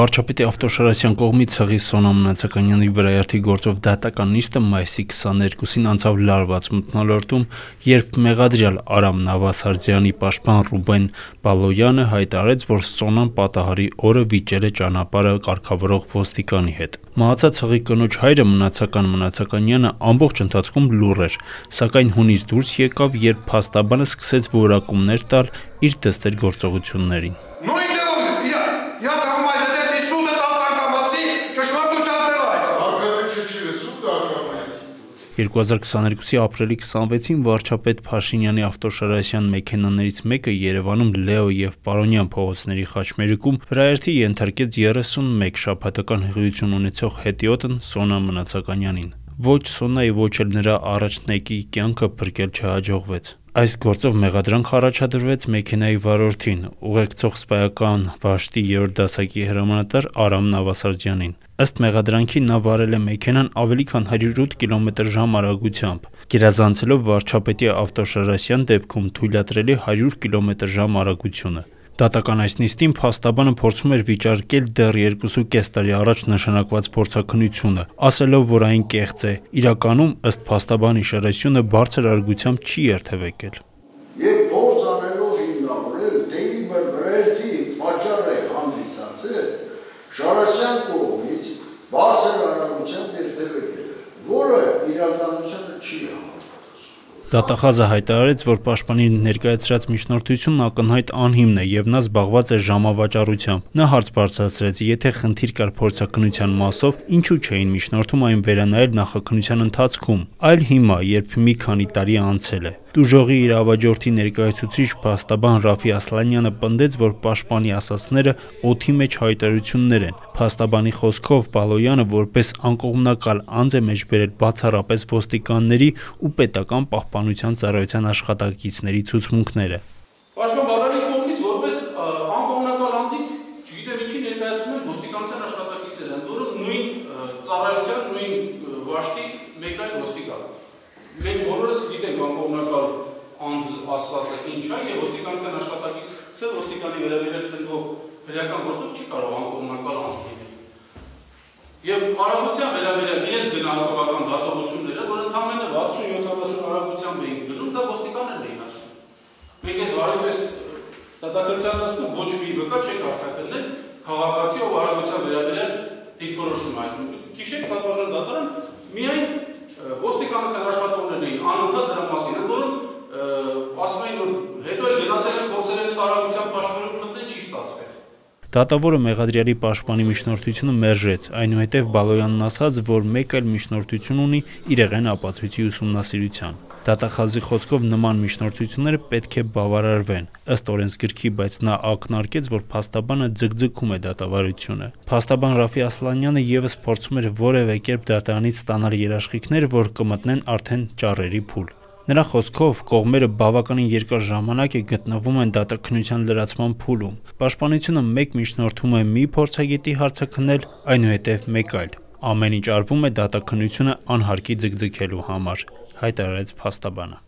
Վարչապետի Ավտոշարասյան կողմից Հղի Սոնա Մնացականյանի վրայերթի գործով դատական նիստը մայիսի 22-ին անցավ լարված մթնոլորտում, երբ մեղադրյալ Արամ Նավասարդյանի պաշտպան Ռուբեն Բալոյանը հայտարարեց, որ Սոնան պատահարի օրը վիճել է ճանապարհը կարգավորող ոստիկանի հետ։ Մահացած Հղի կնոջ հայրը Մնացականյանը ամբողջ ընթացքում լուռ էր, սակայն հունից դուրս եկավ, երբ փաստաբանը սկսեց որակումներ տալ իր դստեր գործողություններին։ 2022-ի ապրիլի 26-ին վարչապետ Փաշինյանի Ավտոշարասյան մեքենաներից մեկը Երևանում Լեո և Պարոնյան փողոցների խաչմերուկում վրայերթի ենթարկեց 31 շաբաթական հղիություն ունեցող հետիոտն Սոնա Մնացականյանին։ Ոչ Սոնայի, ոչ էլ նրա առաջնեկի կյանքը փրկել չհաջողվեց։ Այս գործով մեղադրանք առաջադրվեց մեքենայի վարորդին, ուղեկցող սպայական վաշտի 3-րդ դասակի հրամանատար Արամ Նավասարդյանին։ Ըստ մեղադրանքի նա վարել է մեքենան ավելի քան 108 կմ/ժ արագությամբ, գերազանցելով վարչապետի Ավտոշարասյան դեպքում թույլատրելի 100 կմ/ժ արագությունը։ Դատական այս նիստին փաստաբանը փորձում էր վիճարկել դեռ 2.5 տարի առաջ նշանակված փորձաքննությունը, ասելով, որ այն կեղծ է։ Իրականում, ըստ փաստաբանի շռայլությունը բարձր արագությամբ չի երթևեկել։ Եվ փորձ անելով հիմնավորել, թե իբր վրայերթի պատճառ է հանդիսացել Շարասյան կողմից բարձր արագությամբ երթևեկել, որը իրականությանը չի համապատասխանում։ Դատախազը հայտարարեց, որ պաշտպանի ներկայացրած միջնորդությունն ակնհայտ անհիմն է եւ նա զբաղված է ժամավաճառությամբ։ Նա հարց բարձրացրեց, եթե խնդիր կար փորձաքննության մասով, ինչու չէին միջնորդում այն վերանայել նախաքննության ընթացքում, այլ հիմա, երբ մի քանի տարի անցել է։ Տուժողի իրավաճորթի ներկայացուցիչ փաստաբան Ռաֆի Ասլանյանը պնդեց, որ պաշտպանի ասածները օդի մեջ հայտարարություններ են։ Փաստաբանի խոսքով Բալոյանը որպես անկողմնակալ անձ է մեջբերել բացառապես ոստիկանների ու պետական պահպանության ծառայության աշխատակիցների ցուցմունքները։ Պաշտպան Բալոյանի կողմից որպես անկողմնակալ անձիկ, չգիտեմ ինչի ներկայացնում են ոստիկանության աշխատակիցները, ընդ որում նույն ծառայության, նույն վաշտի մեկ այլ ոստիկան։ Մենք բոլորս գիտենք անկողմնակալ անձ ասվածը ինչ է եւ ոստիկանության աշխատակիցը ոստիկանի վերաբերյալ քննող քրեական գործով չի կարող անկողմնակալ անձ լինել։ Եվ արագության վերաբերյալ իրենց գնահատողական դատողությունները, որ ընդամենը 60-70 արագությամբ էին գնում, դա ոստիկաններն էին ասում։ Մենք այս վարույթ դատականության ընթացքում ոչ մի վկա չենք արձակել քաղաքացի, ով արագության վերաբերյալ դիրքորոշում է հայտնում։ Հիշեք, պատվարժան դատարան միայն ոստիկանության աշխատողներն էին անընդհատ դրա մասին, որոնք ասում էին, որ հետո էլ գնացել են փորձել են այդ արագությամբ խաչմերուկ մտնել, չի ստացվել։ Դատավորը մեղադրյալի պաշտպանի միջնորդությունը մերժեց, այնուհետև Բալոյանն ասաց, որ մեկ այլ միջնորդություն ունի իրեղեն ապացույցի ուսումնասիրության։ Դատախազի խոսքով նման միջնորդությունները պետք է բավարարվեն ըստ օրենսգրքի, բայց նա ակնարկեց, որ փաստաբանը ձգձգում է դատավարությունը։ Փաստաբան Ռաֆի Ասլանյանը եւս փորձում էր որևէ կերպ դատարանից ստանալ երաշխիքներ, որ կմտնեն արդեն ճառերի փուլ։ Նրա խոսքով կողմերը բավականին երկար ժամանակ է գտնվում են դատաքննության լրացման փուլում։ Պաշտպանությունը մեկ միջնորդում է մի փորձագետի հարցը քննել, այնուհետև մեկ այլ։ Ամեն ինչ արվում է դատաքննությունը անհարկի ձգձգելու համար, հայտարարեց փաստաբանը։